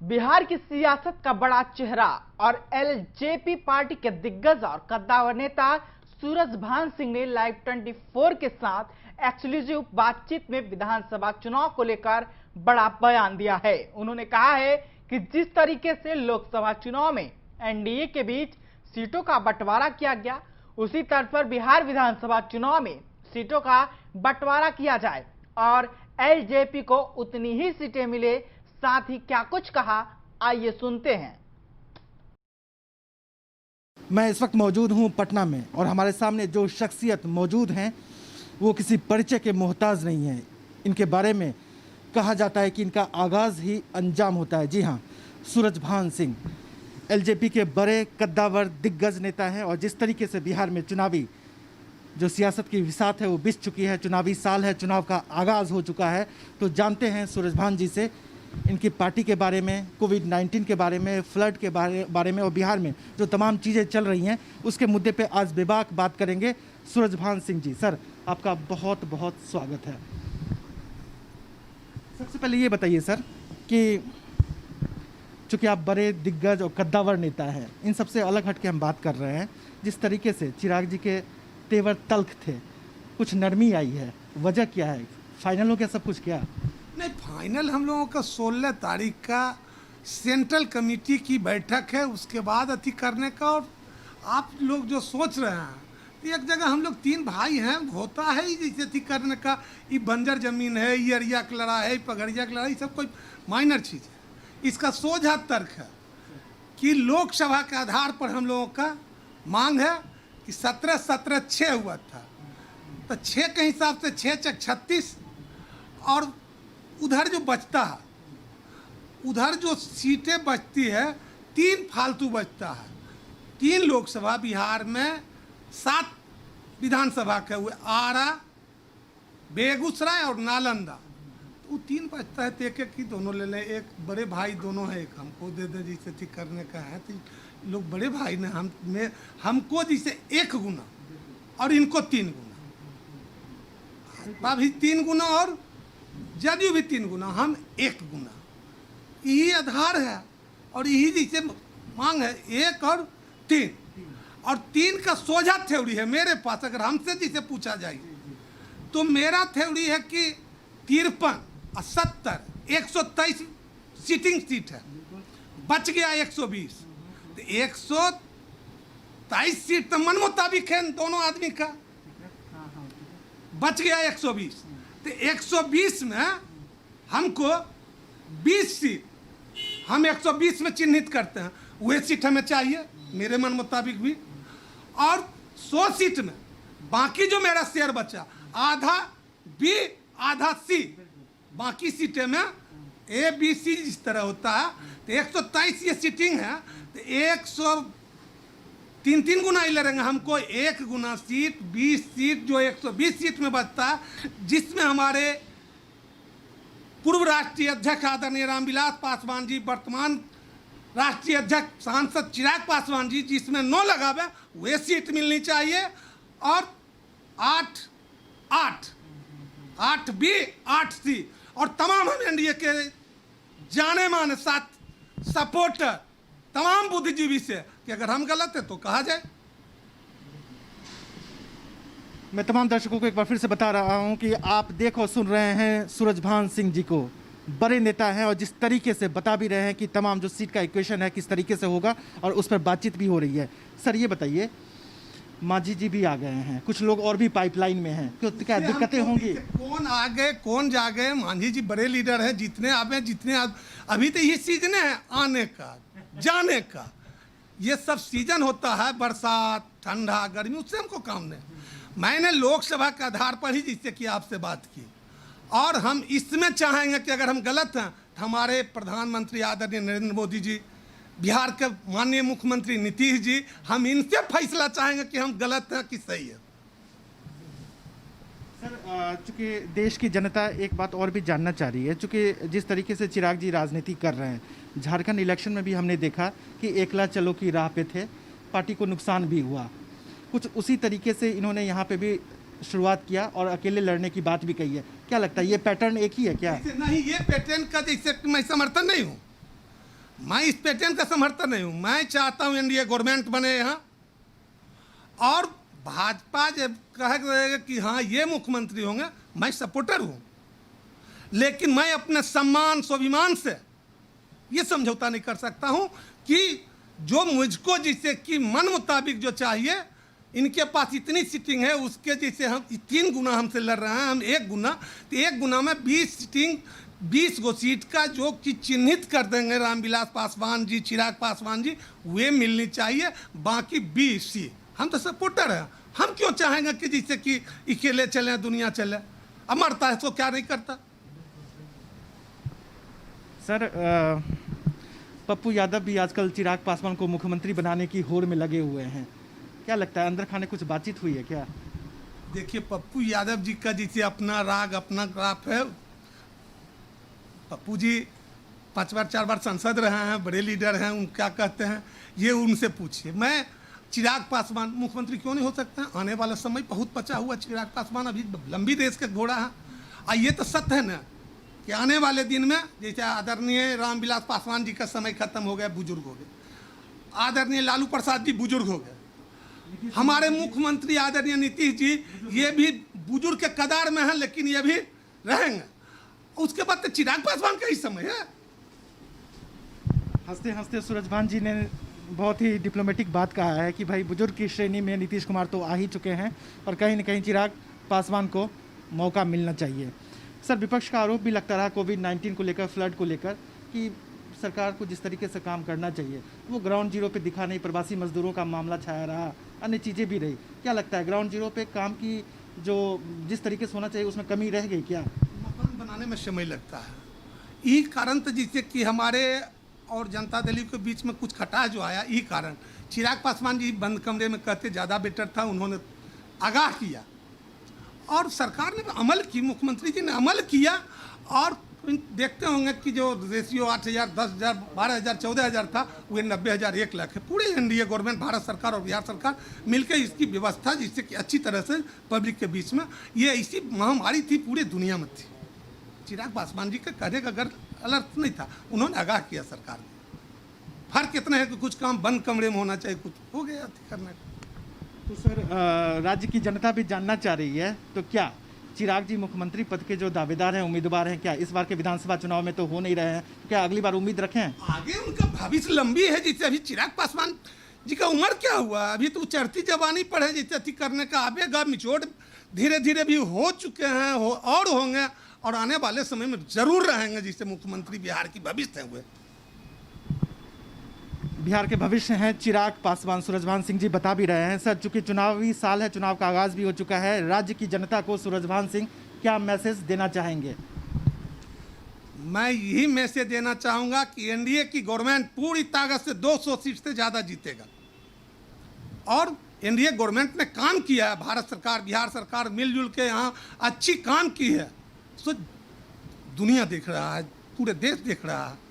बिहार की सियासत का बड़ा चेहरा और एलजेपी पार्टी के दिग्गज और कद्दावर नेता सूरजभान सिंह ने लाइव 24 के साथ एक्सक्लूसिव बातचीत में विधानसभा चुनाव को लेकर बड़ा बयान दिया है। उन्होंने कहा है कि जिस तरीके से लोकसभा चुनाव में एनडीए के बीच सीटों का बंटवारा किया गया, उसी तर्ज पर बिहार विधानसभा चुनाव में सीटों का बंटवारा किया जाए और एलजेपी को उतनी ही सीटें मिले। साथ ही क्या कुछ कहा, आइए सुनते हैं। मैं इस वक्त मौजूद हूं पटना में और हमारे सामने जो शख्सियत मौजूद हैं वो किसी परिचय के मोहताज नहीं हैं। इनके बारे में कहा जाता है कि इनका आगाज़ ही अंजाम होता है। जी हाँ, सूरजभान सिंह एलजेपी के बड़े कद्दावर दिग्गज नेता हैं और जिस तरीके से बिहार में चुनावी जो सियासत की विसात है वो बिछ चुकी है, चुनावी साल है, चुनाव का आगाज़ हो चुका है। तो जानते हैं सूरजभान जी से इनकी पार्टी के बारे में, कोविड-19 के बारे में, फ्लड के बारे में और बिहार में जो तमाम चीज़ें चल रही हैं उसके मुद्दे पे आज बेबाक बात करेंगे। सूरजभान सिंह जी, सर आपका बहुत बहुत स्वागत है। सबसे पहले ये बताइए सर कि चूँकि आप बड़े दिग्गज और कद्दावर नेता हैं, इन सबसे अलग हट के हम बात कर रहे हैं। जिस तरीके से चिराग जी के तेवर तल्ख थे, कुछ नरमी आई है, वजह क्या है? फाइनल हो गया सब कुछ क्या? नहीं, फाइनल हम लोगों का 16 तारीख का सेंट्रल कमेटी की बैठक है, उसके बाद अति करने का। और आप लोग जो सोच रहे हैं एक जगह हम लोग 3 भाई हैं, होता है ही जैसे अति करने का। ये बंजर जमीन है, ये अरिया की लड़ाई है, पगड़िया की लड़ाई, सब कोई माइनर चीज़ है। इसका सोझा तर्क है कि लोकसभा के आधार पर हम लोगों का मांग है कि 17-17 6 हुआ था, तो 6 के हिसाब से 6 चक 36 और उधर जो बचता है, उधर जो सीटें बचती है 3 फालतू बचता है। 3 लोकसभा बिहार में, 7 विधानसभा के हुए, आरा, बेगूसराय और नालंदा, तो वो 3 बचता है। तो एक ही दोनों ले लें, एक बड़े भाई दोनों है, एक हमको दे दे जिसे ठीक करने का है। तो लोग बड़े भाई ने हमको जिसे 1 गुना और इनको 3 गुना, भी 3 गुना और जदयू भी 3 गुना, हम 1 गुना। यही आधार है और यही जिसे मांग है 1 और 3। और 3 का सोझा थ्योरी है मेरे पास। अगर हमसे जिसे पूछा जाए तो मेरा थ्योरी है कि 53 और 70 123 सीटिंग सीट है, बच गया 120। तो 123 सीट तो मन मुताबिक है दोनों आदमी का, बच गया 120। तो 120 में हमको 20 सीट, हम 120 में चिन्हित करते हैं, वह सीट हमें चाहिए मेरे मन मुताबिक भी। और 100 सीट में बाकी जो मेरा शेयर बचा, आधा बी आधा सी, बाकी सीटें में ए बी सी जिस तरह होता है। तो 123 ये सीटिंग है, तो 103 गुना ही लड़ेंगे। हमको 1 गुना सीट, 20 सीट जो 120 सीट में बचता है, जिसमें हमारे पूर्व राष्ट्रीय अध्यक्ष आदरणीय रामविलास पासवान जी, वर्तमान राष्ट्रीय अध्यक्ष सांसद चिराग पासवान जी, जिसमें 9 लगावे, वे सीट मिलनी चाहिए। और 8 बी 8 सी, और तमाम हम एनडीए के जाने माने साथ सपोर्टर, तमाम बुद्धिजीवी से कि अगर हम गलत है तो कहा जाए। मैं तमाम दर्शकों को एक बार फिर से बता रहा हूं कि आप देखो सुन रहे हैं सूरजभान सिंह जी को, बड़े नेता हैं और जिस तरीके से बता भी रहे हैं कि तमाम जो सीट का इक्वेशन है किस तरीके से होगा और उस पर बातचीत भी हो रही है। सर ये बताइए, मांझी जी भी आ गए हैं, कुछ लोग और भी पाइपलाइन में हैं, तो क्या दिक्कतें होंगी? कौन आ गए कौन जा गए, मांझी जी बड़े लीडर हैं, जितने आवे जितने अभी तो ये सीजन है आने का जाने का। ये सब सीजन होता है, बरसात, ठंडा, गर्मी, उससे हमको काम नहीं। मैंने लोकसभा के आधार पर ही जिससे कि आपसे बात की, और हम इसमें चाहेंगे कि अगर हम गलत हैं तो हमारे प्रधानमंत्री आदरणीय नरेंद्र मोदी जी, बिहार के माननीय मुख्यमंत्री नीतीश जी, हम इनसे फैसला चाहेंगे कि हम गलत हैं कि सही है। सर चूँकि देश की जनता एक बात और भी जानना चाह रही है, चूँकि जिस तरीके से चिराग जी राजनीति कर रहे हैं, झारखंड इलेक्शन में भी हमने देखा कि एकला चलो की राह पे थे, पार्टी को नुकसान भी हुआ। कुछ उसी तरीके से इन्होंने यहाँ पे भी शुरुआत किया और अकेले लड़ने की बात भी कही है। क्या लगता है ये पैटर्न एक ही है क्या? नहीं, ये पैटर्न का जैसे मैं समर्थन नहीं हूँ। मैं इस पैटर्न का समर्थन नहीं हूँ। मैं चाहता हूँ एनडीए गवर्नमेंट बने यहाँ, और भाजपा जब कह रहेगा कि हाँ ये मुख्यमंत्री होंगे, मैं सपोर्टर हूँ, लेकिन मैं अपने सम्मान स्वाभिमान से ये समझौता नहीं कर सकता हूँ कि जो मुझको जिसे कि मन मुताबिक जो चाहिए, इनके पास इतनी सीटिंग है, उसके जैसे हम 3 गुना हमसे लड़ रहे हैं, हम 1 गुना, तो 1 गुना में 20 सीटिंग 20 गो सीट का जो कि चिन्हित कर देंगे रामविलास पासवान जी, चिराग पासवान जी, वे मिलनी चाहिए। बाकी 20 सीट हम तो सपोर्टर हैं। हम क्यों चाहेंगे कि जिससे कि अकेले चले दुनिया चले? अब मरता है तो क्या नहीं करता। सर पप्पू यादव भी आजकल चिराग पासवान को मुख्यमंत्री बनाने की होड़ में लगे हुए हैं, क्या लगता है अंदर खाने कुछ बातचीत हुई है क्या? देखिए, पप्पू यादव जी का जिसे अपना राग अपना ग्राफ है। पप्पू जी 5 बार 4 बार सांसद रहे हैं, बड़े लीडर हैं, उन क्या कहते हैं ये उनसे पूछिए। मैं चिराग पासवान मुख्यमंत्री क्यों नहीं हो सकते हैं? आने वाला समय बहुत बचा हुआ। चिराग पासवान अभी लंबी रेस के घोड़ा है, और ये तो सत्य है ना कि आने वाले दिन में जैसे आदरणीय रामविलास पासवान जी का समय खत्म हो गया, बुजुर्ग हो गए, आदरणीय लालू प्रसाद जी बुजुर्ग हो गए, हमारे मुख्यमंत्री आदरणीय नीतीश जी ये भी बुजुर्ग के कदार में हैं, लेकिन ये भी रहेंगे। उसके बाद तो चिराग पासवान का ही समय है। हंसते हंसते सूरजभान जी ने बहुत ही डिप्लोमेटिक बात कहा है कि भाई बुजुर्ग की श्रेणी में नीतीश कुमार तो आ ही चुके हैं, और कहीं न कहीं चिराग पासवान को मौका मिलना चाहिए। सर विपक्ष का आरोप भी लगता रहा कोविड-19 को लेकर, फ्लड को लेकर, कि सरकार को जिस तरीके से काम करना चाहिए वो ग्राउंड जीरो पे दिखा नहीं। प्रवासी मजदूरों का मामला छाया रहा, अन्य चीज़ें भी रही। क्या लगता है ग्राउंड जीरो पे काम की जो जिस तरीके से होना चाहिए उसमें कमी रह गई क्या? मकान बनाने में समय लगता है, यही कारण तो जिससे कि हमारे और जनता दल के बीच में कुछ खटास जो आया, यही कारण। चिराग पासवान जी बंद कमरे में कहते ज़्यादा बेटर था, उन्होंने आगाह किया और सरकार ने अमल की, मुख्यमंत्री जी ने अमल किया। और देखते होंगे कि जो रेशियो 8,000, 10,000, 12,000, 14,000 था, वो 90,000, 1 लाख है। पूरे एनडीए गवर्नमेंट, भारत सरकार और बिहार सरकार मिलकर इसकी व्यवस्था जिससे कि अच्छी तरह से पब्लिक के बीच में, ये ऐसी महामारी थी पूरी दुनिया में थी। चिराग पासवान जी का कहने का अगर अलर्ट नहीं था, उन्होंने आगाह किया सरकार ने। फर्क इतना है कि कुछ काम बंद कमरे में होना चाहिए, कुछ हो गया करने का। तो सर राज्य की जनता भी जानना चाह रही है, तो क्या चिराग जी मुख्यमंत्री पद के जो दावेदार हैं, उम्मीदवार हैं, क्या इस बार के विधानसभा चुनाव में तो हो नहीं रहे हैं, क्या अगली बार उम्मीद रखें? आगे उनका भविष्य लंबी है। जैसे अभी चिराग पासवान जी का उम्र क्या हुआ, अभी तो चढ़ती जवानी पर है, जैसे अति करने का आवेगा मिचोड़ धीरे धीरे भी हो चुके हैं, और होंगे, और आने वाले समय में जरूर रहेंगे जिससे मुख्यमंत्री बिहार की भविष्य है। हुए बिहार के भविष्य हैं चिराग पासवान, सूरजभान सिंह जी बता भी रहे हैं। सर चूंकि चुनावी साल है, चुनाव का आगाज भी हो चुका है, राज्य की जनता को सूरजभान सिंह क्या मैसेज देना चाहेंगे? मैं यही मैसेज देना चाहूँगा कि एनडीए की गवर्नमेंट पूरी ताकत से 200 सीट से ज़्यादा जीतेगा, और एनडीए गवर्नमेंट ने काम किया है। भारत सरकार, बिहार सरकार मिलजुल के यहाँ अच्छी काम की है, तो दुनिया देख रहा है, पूरे देश देख रहा है।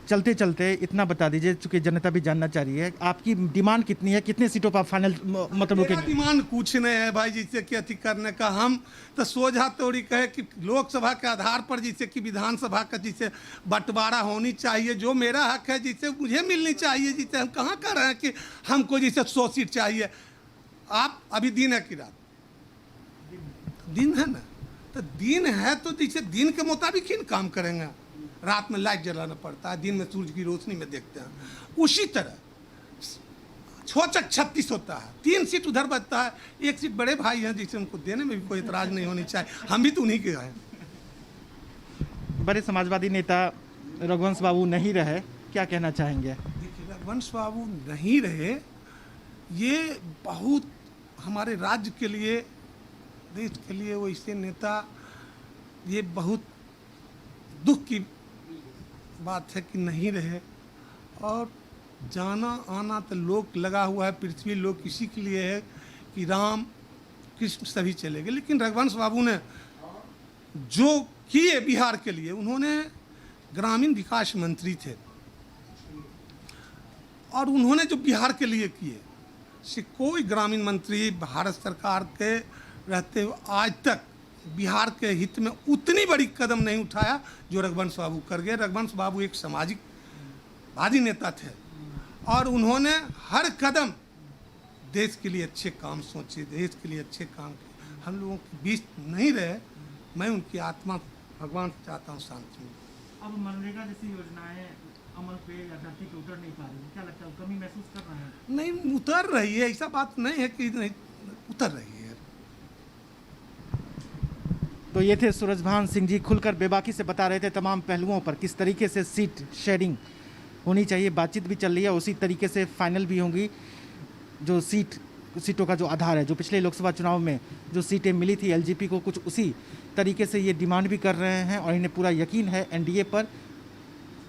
चलते चलते इतना बता दीजिए, चूंकि जनता भी जानना चाह रही है, आपकी डिमांड कितनी है, कितने सीटों पर फाइनल मतलब मेरा डिमांड कुछ नहीं है भाई, जिससे कि अति करने का। हम तो सोझा तोड़ी कहे कि लोकसभा के आधार पर जिससे कि विधानसभा का जिसे बंटवारा होनी चाहिए, जो मेरा हक है जिससे मुझे मिलनी चाहिए। जिससे हम कहाँ कर रहे हैं कि हमको जिसे 100 सीट चाहिए। आप अभी दिन है कि रात? दिन है ना, तो दिन है तो जैसे दिन के मुताबिक ही काम करेंगे। रात में लाइट जलाना पड़ता है, दिन में सूरज की रोशनी में देखते हैं। उसी तरह 6-36 होता है, 3 सीट उधर बचता है, 1 सीट बड़े भाई हैं जिसे उनको देने में भी कोई इतराज नहीं होनी चाहिए। हम भी तो उन्हीं के हैं। बड़े समाजवादी नेता रघुवंश बाबू नहीं रहे, क्या कहना चाहेंगे? देखिए, रघुवंश बाबू नहीं रहे, ये बहुत हमारे राज्य के लिए, देश के लिए वो ऐसे नेता, ये बहुत दुख की बात है कि नहीं रहे। और जाना आना तो लोग लगा हुआ है, पृथ्वी लोग किसी के लिए है कि राम कृष्ण सभी चले गए, लेकिन रघुवंश बाबू ने जो किए बिहार के लिए, उन्होंने ग्रामीण विकास मंत्री थे, और उन्होंने जो बिहार के लिए किए, से कोई ग्रामीण मंत्री भारत सरकार के रहते हुए आज तक बिहार के हित में उतनी बड़ी कदम नहीं उठाया जो रघुवंश बाबू कर गए। रघुवंश बाबू एक सामाजिकवादी नेता थे और उन्होंने हर कदम देश के लिए अच्छे काम सोचे, देश के लिए अच्छे काम किए। हम लोगों के बीच नहीं रहे, मैं उनकी आत्मा भगवान से चाहता हूँ शांति मिले। अब मनरेगा जैसी योजनाएं अमल पे या धरती पे उतर नहीं पा रही, क्या लगता है कमी महसूस कर रहे हैं? नहीं उतर रही है, ऐसा बात नहीं है कि नहीं उतर रही है। तो ये थे सूरजभान सिंह जी, खुलकर बेबाकी से बता रहे थे तमाम पहलुओं पर किस तरीके से सीट शेयरिंग होनी चाहिए। बातचीत भी चल रही है, उसी तरीके से फाइनल भी होंगी। जो सीटों का जो आधार है, जो पिछले लोकसभा चुनाव में जो सीटें मिली थी एलजेपी को, कुछ उसी तरीके से ये डिमांड भी कर रहे हैं और इन्हें पूरा यकीन है एनडीए पर,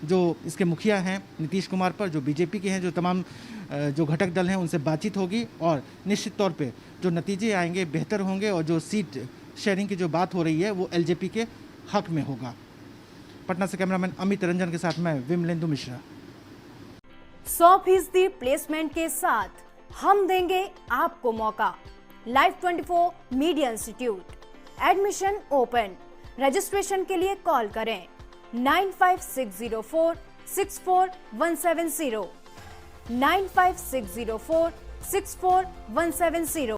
जो इसके मुखिया हैं नीतीश कुमार पर, जो बीजेपी के हैं, जो तमाम जो घटक दल हैं उनसे बातचीत होगी और निश्चित तौर पे जो नतीजे आएंगे बेहतर होंगे और जो सीट शेयरिंग की जो बात हो रही है वो एलजेपी के हक में होगा। पटना से कैमरामैन अमित रंजन के साथ मैं विमलेंदु मिश्रा। 100% प्लेसमेंट के साथ हम देंगे आपको मौका। Live 24 media institute, admission open. Registration के लिए कॉल करें 95604 64170 95604 64170।